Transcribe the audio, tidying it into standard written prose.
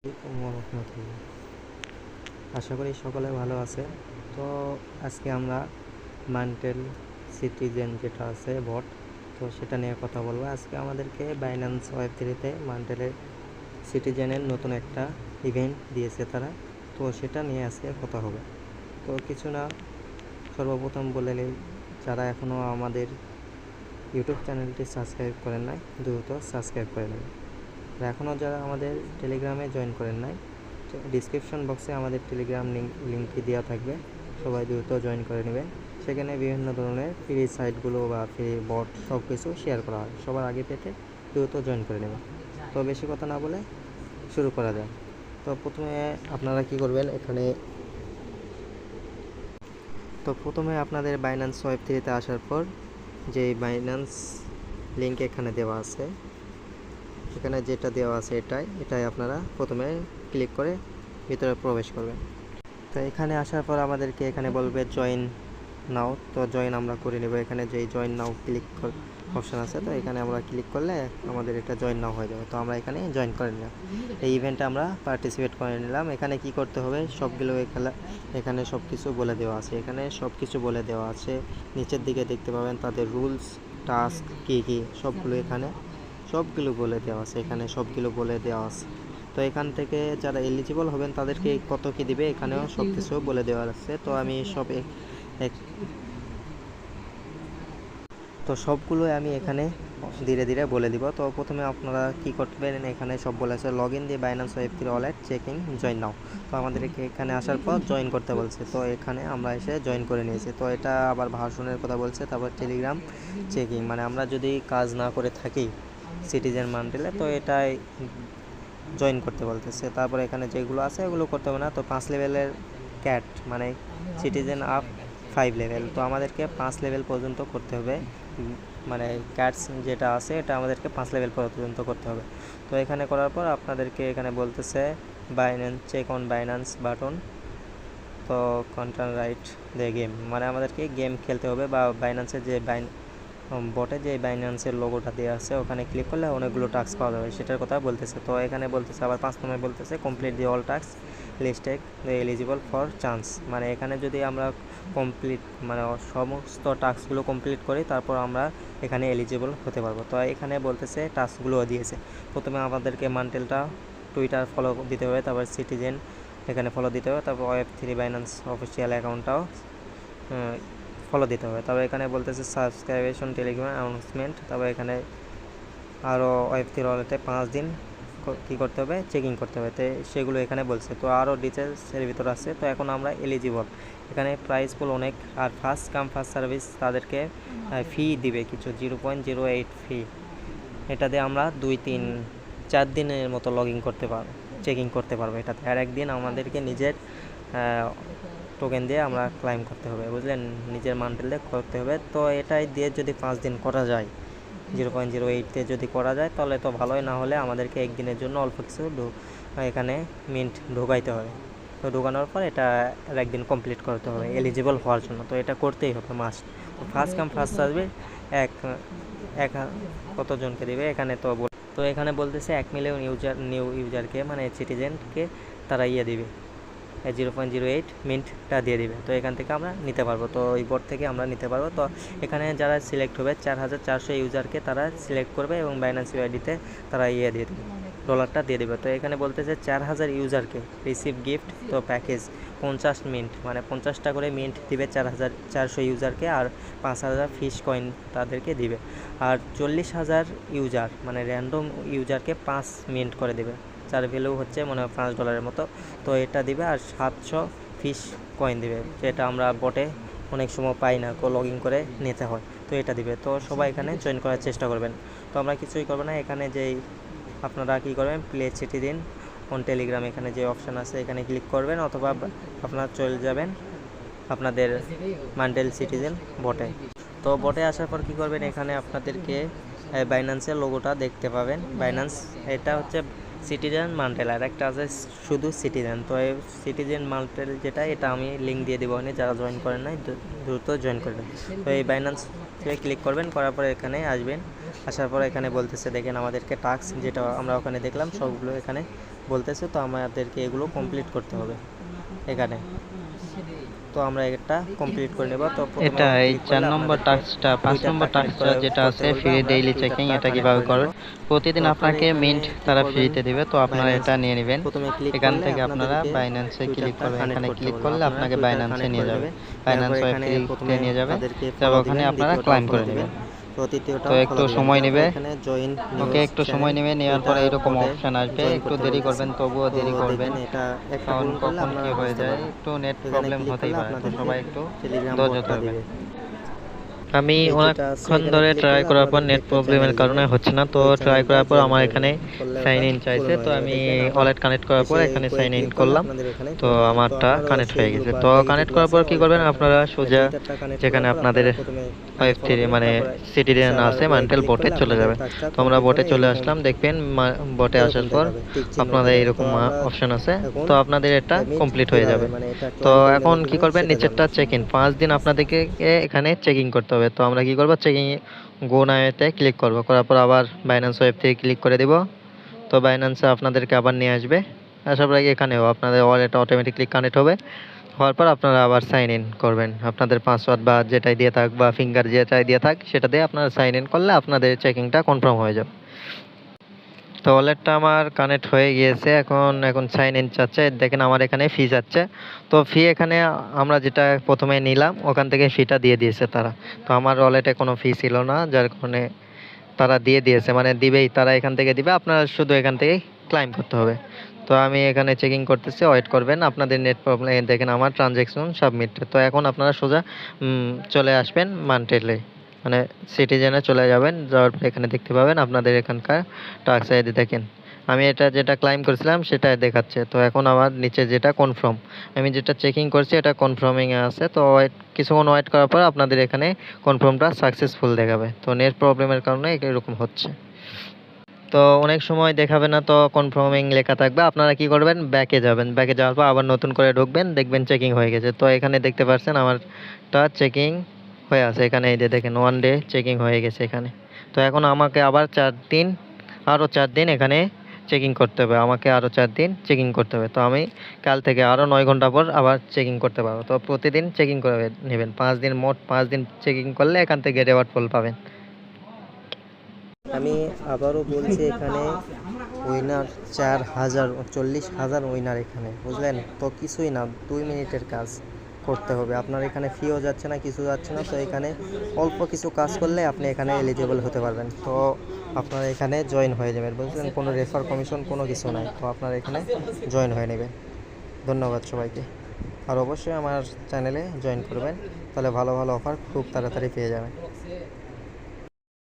রহমতুল্লাহ। আশা করি সকলে ভালো আছে। তো আজকে আমরা মান্টেল সিটিজেন যেটা আছে বট, তো সেটা নিয়ে কথা বলবো। আজকে আমাদেরকে বাইন্যান্স ওয়েব3-তে মান্টেলের সিটিজেনের নতুন একটা ইভেন্ট দিয়েছে তারা, তো সেটা নিয়ে আজকে কথা হবে। তো কিছু না, সর্বপ্রথম বলে নিই, যারা এখনও আমাদের ইউটিউব চ্যানেলটি সাবস্ক্রাইব করেন নাই, দ্রুত সাবস্ক্রাইব করে নেবেন। আর এখনও যারা আমাদের টেলিগ্রামে জয়েন করেন নাই, ডিসক্রিপশন বক্সে আমাদের টেলিগ্রাম লিঙ্কটি দেওয়া থাকবে, সবাই দ্রুত জয়েন করে নেবেন। সেখানে বিভিন্ন ধরনের ফ্রি সাইটগুলো বা ফ্রি বট সব কিছু শেয়ার করা হয়, সবার আগে পেতে দ্রুত জয়েন করে নেবেন। তো বেশি কথা না বলে শুরু করা যায়। তো প্রথমে আপনারা কি করবেন, প্রথমে আপনাদের বাইন্যান্স ওয়েব3-তে আসার পর যে বাইন্যান্স লিঙ্ক এখানে দেওয়া আছে, এখানে যেটা দেওয়া আছে এটাই আপনারা প্রথমে ক্লিক করে ভিতরে প্রবেশ করবেন। তো এখানে আসার পর আমাদেরকে এখানে বলবে জয়েন নাও, তো জয়েন আমরা করে নেব। এখানে যেই জয়েন নাও ক্লিক অপশান আছে, তো এখানে আমরা ক্লিক করলে আমাদের এটা জয়েন নাও হয়ে যাবে। তো আমরা এখানে জয়েন করে নিলাম, এই ইভেন্টে আমরা পার্টিসিপেট করে নিলাম। এখানে কি করতে হবে সবগুলো এখানে সব কিছু বলে দেওয়া আছে, নিচের দিকে দেখতে পাবেন তাদের রুলস, টাস্ক কী সবগুলো বলে দেওয়া আছে। তো এখান থেকে যারা এলিজিবল হবেন তাদেরকে কত কী দিবে এখানেও সব কিছু বলে দেওয়া আছে। তো আমি সবগুলোই আমি এখানে ধীরে ধীরে বলে দিব। তো প্রথমে আপনারা কি করবেন, এখানে সব বলেছে লগ ইন দিয়ে বাইন্যান্স ওয়েব3 ওয়ালেট চেকিং জয়েন নাও। তো আমাদেরকে এখানে আসার পর জয়েন করতে বলছে, তো এখানে আমরা এসে জয়েন করে নিয়েছি। তো এটা আবার ভার্সনের কথা বলছে, তারপর টেলিগ্রাম চেকিং, মানে আমরা যদি কাজ না করে থাকি সিটিজেন মান্টেলে, তো এটাই জয়েন করতে বলতেছে। তারপরে এখানে যেগুলো আছে এগুলো করতে হবে না। তো 5 লেভেলের ক্যাট মানে সিটিজেন আপ 5 লেভেল, তো আমাদেরকে 5 লেভেল পর্যন্ত করতে হবে, মানে ক্যাটস যেটা আছে এটা আমাদেরকে 5 লেভেল পর্যন্ত করতে হবে। তো এখানে করার পর আপনাদেরকে এখানে বলতেছে Binance check on Binance button, তো কন্ট্রোল রাইট দ্য গেম, মানে আমাদেরকে গেম খেলতে হবে বা বাইন্যান্সের যে বটে যে বাইন্যান্সের লোগোটা দেওয়া আছে ওখানে ক্লিক করলে অনেকগুলো টাস্ক পাওয়া যাবে, সেটার কথা বলতেছে। তো এখানে বলতেছে আবার 5 নম্বরে বলতেছে complete the all task listed eligible for chance, মানে এখানে যদি আমরা সমস্ত টাস্কগুলো কমপ্লিট করি তারপর আমরা এখানে এলিজিবল হতে পারবো। তো এখানে বলতেছে টাস্কগুলো দিয়েছে, প্রথমে আমাদেরকে মান্টেলটা টুইটার ফলো দিতে হবে, তারপর সিটিজেন এখানে ফলো দিতে হবে, তারপর ওয়েব3 বাইন্যান্স অফিসিয়াল অ্যাকাউন্টটাও ফলো দিতে হবে। তবে এখানে বলতেছে সাবস্ক্রাইবেশন টেলিগ্রাম অ্যানাউন্সমেন্ট, তারপর এখানে আরও ওয়েব3 ওয়ালেটে 5 দিন কী করতে হবে, চেকিং করতে হবে, তো সেগুলো এখানে বলছে। তো আরও ডিটেলসের ভিতর আছে। তো এখন আমরা এলিজিবল, এখানে প্রাইস পুল অনেক, আর ফার্স্ট কাম ফার্স্ট সার্ভিস তাদেরকে ফি দিবে কিছু 0.08 ফি, এটা দিয়ে আমরা 2-3-4 দিনের মতো চেকিং করতে পারবো এটাতে। আর একদিন আমাদেরকে নিজের টোকেন দিয়ে আমরা ক্লাইম করতে হবে, বুঝলেন, নিজের মান্টেল দিয়ে করতে হবে। তো এটাই দিয়ে যদি 5 দিন করা যায়, 0.08-তে যদি করা যায় তাহলে তো ভালোই, না হলে আমাদেরকে একদিনের জন্য অল্প কিছু এখানে মিন্ট ঢোকাইতে হবে। তো ঢোকানোর পর এটা একদিন কমপ্লিট করতে হবে এলিজিবল হওয়ার জন্য, তো এটা করতেই হবে মাস্ট। তো ফার্স্ট কাম ফার্স্ট সার্ভিস এক কতজনকে দেবে এখানে, তো এখানে বলতেছে 1 মিলিয়ন নিউ ইউজারকে মানে সিটিজেনকে তারা দিবে 0.08 মিন্টটা দিয়ে দিবে। তো এখান থেকে আমরা নিতে পারবো, তো এই বোর্ড থেকে আমরা নিতে পারবো। তো এখানে যারা সিলেক্ট হবে 4400 ইউজারকে তারা সিলেক্ট করবে এবং বাইন্যান্স ইউআইডিতে তারা দিয়ে দেবে, ডলারটা দিয়ে দেবে। তো এখানে বলতেছে 4000 ইউজারকে রিসিভ গিফট, তো প্যাকেজ 50 মিন্ট, মানে 50টা করে মিন্ট দিবে 4400 ইউজারকে, আর 5000 ফিশ কয়েন তাদেরকে দিবে, আর 40,000 ইউজার মানে র্যান্ডম ইউজারকে 5 মিন্ট করে দেবে, যার ভ্যালু হচ্ছে মনে হয় $5 মতো, তো এটা দিবে। আর 700 ফিশ কয়েন দিবে, যেটা আমরা বটে অনেক সময় পাই না, লগ ইন করে নিতে হয়, তো এটা দিবে। তো সবাই এখানে জয়েন করার চেষ্টা করবেন। তো আমরা কিছুই করবো না, এখানে যেই আপনারা কী করবেন, প্লে সিটিজেন অন টেলিগ্রাম, এখানে যে অপশান আছে এখানে ক্লিক করবেন, অথবা আপনারা চলে যাবেন আপনাদের মান্টেল সিটিজেন বটে। তো বটে আসার পর কী করবেন, এখানে আপনাদেরকে বাইন্যান্সের লোগোটা দেখতে পাবেন। বাইন্যান্স এটা হচ্ছে সিটিজেন মান্টেল, আর একটা আছে শুধু সিটিজেন। তো এই সিটিজেন মান্টেল যেটা, এটা আমি লিঙ্ক দিয়ে দেবো, যারা জয়েন করেন নাই দ্রুত জয়েন করবেন। তো এই বাইন্যান্স ক্লিক করবেন, করার পরে এখানে আসবেন, আসার পর এখানে বলতেছে দেখেন আমাদেরকে টাস্ক যেটা আমরা ওখানে দেখলাম সবগুলো এখানে বলতেছে, তো আমাদেরকে এগুলো কমপ্লিট করতে হবে এখানে। তো আমরা এটা কমপ্লিট করে নেব। তো এটা এই 4 নম্বর টাস্কটা 5 নম্বর টাস্কটা যেটা আছে ফ্রি ডেইলি চেকিং, এটা কিভাবে করবে? প্রতিদিন আপনাকে মিন্ট তারা ফ্রিতে দিবে, তো আপনারা এটা নিয়ে নেবেন। এখান থেকে আপনারা বাইন্যান্সে ক্লিক করবেন, এখানে ক্লিক করলে আপনাকে বাইন্যান্সে নিয়ে যাবে, বাইন্যান্স ওয়েবসাইটে নিয়ে যাবে, তবে ওখানে আপনারা ক্লাইম করে নেবেন। তো একটু সময় নেবে, ওকে একটু সময় নেবে, নেওয়ার পরে এরকম অপশান আসবে, একটু দেরি করবেন, তবুও দেরি করবেন, কারণ কখন কি হয়ে যায় একটু নেট প্রবলেম হতেই পারে, তো সবাই একটু ধৈর্য ধরবেন। আমি অনেকক্ষণ ধরে ট্রাই করার পর নেট প্রবলেমের কারণে হচ্ছে না, তো ট্রাই করার পর আমার এখানে সাইন ইন চাইছে, তো আমি ওয়ালেট কানেক্ট করার পর এখানে সাইন ইন করলাম, তো আমারটা কানেক্ট হয়ে গেছে। তো কানেক্ট করার পর কি করবেন আপনারা, সোজা যেখানে আপনাদের Web3 মানে সিটিজেন আছে মান্টেল বোটে চলে যাবেন। তো আমরা বোটে চলে আসলাম, দেখবেন বোটে আসার পর আপনাদের এরকম অপশন আছে, তো আপনাদের এটা কমপ্লিট হয়ে যাবে। তো এখন কি করবেন, নিচেরটা চেক ইন, 5 দিন আপনাদেরকে এখানে চেকিং করতে হবে। তো আমরা কি করব, চেকিং গো নাওতে ক্লিক করব, করার পর আবার বাইন্যান্স ওয়েব থেকে ক্লিক করে দিব। তো বাইন্যান্সে আপনাদেরকে আবার নিয়ে আসবে, আসার পর এখানেও আপনাদের ওয়ালেট অটোমেটিকলি কানেক্ট হবে, হওয়ার পর আপনারা আবার সাইন ইন করবেন, আপনাদের পাসওয়ার্ড বা যেটাই দিয়ে থাক বা ফিঙ্গার যেটাই দিয়ে থাক সেটা দিয়ে আপনারা সাইন ইন করলে আপনাদের চেকিংটা কনফার্ম হয়ে যাবে। তো ওয়ালেটটা আমার কানেক্ট হয়ে গিয়েছে, এখন সাইন ইন চাচ্ছে, দেখেন আমার এখানে ফি যাচ্ছে। তো ফি এখানে আমরা যেটা প্রথমে নিলাম ওখান থেকে ফিটা দিয়ে দিয়েছে তারা, তো আমার ওয়ালেটে কোনো ফি ছিল না, যার কারণে তারা দিয়ে দিয়েছে, মানে দিবেই, তারা এখান থেকে দিবে, আপনারা শুধু এখান থেকে ক্লাইম করতে হবে। তো আমি এখানে চেকিং করতেছি, ওয়েট করবেন, আপনাদের নেট প্রবলেম। দেখেন আমার ট্রানজ্যাকশন সাবমিট। তো এখন আপনারা সোজা চলে আসবেন মান্টেলে, মানে সিটিজেনে চলে যাবেন, যাওয়ার পর এখানে দেখতে পাবেন আপনাদের এখানকার টাস্ক আইডি। দেখেন আমি এটা যেটা ক্লাইম করেছিলাম সেটাই দেখাচ্ছে। তো এখন আমার নিচে যেটা কনফার্ম, আমি যেটা চেকিং করছি এটা কনফার্মিংয়ে আছে। তো কিছুক্ষণ ওয়েট করার পর আপনাদের এখানে কনফার্মটা সাকসেসফুল দেখাবে। তো নেট প্রবলেমের কারণে এরকম হচ্ছে, তো অনেক সময় দেখাবে না, তো কনফার্মিং লেখা থাকবে। আপনারা কি করবেন, ব্যাকে যাবেন, ব্যাকে যাওয়ার পর আবার নতুন করে ঢুকবেন, দেখবেন চেকিং হয়ে গেছে। তো এখানে দেখতে পাচ্ছেন আমারটা চেকিং হয়ে আছে, এখানে এই যে দেখেন 1 ডে চেকিং হয়ে গেছে এখানে। তো এখন আমাকে আবার 4 দিন এখানে চেকিং করতে হবে, আমাকে আরও 4 দিন চেকিং করতে হবে। তো আমি কাল থেকে আরও 9 ঘন্টা পর আবার চেকিং করতে পারবো। তো প্রতিদিন চেকিং করে নেবেন, 5 দিন, মোট 5 দিন চেকিং করলে এখান থেকে রেওয়ার্ড ফুল পাবেন। আমি আবারও বলছি, এখানে উইনার 40,000 উইনার এখানে, বুঝলেন? তো কিছুই না, 2 মিনিটের কাজ করতে হবে। আপনার এখানে ফিও যাচ্ছে না, কিছু যাচ্ছে না। তো এখানে অল্প কিছু কাজ করলে আপনি এখানে এলিজিবল হতে পারবেন। তো আপনারা এখানে জয়েন হয়ে যাবেন, বুঝলেন? কোনো রেফার কমিশন কোনো কিছু নাই। তো আপনারা এখানে জয়েন হয়ে নেবেন। ধন্যবাদ সবাইকে। আর অবশ্যই আমার চ্যানেলে জয়েন করবেন, তাহলে ভালো ভালো অফার খুব তাড়াতাড়ি পেয়ে যাবেন।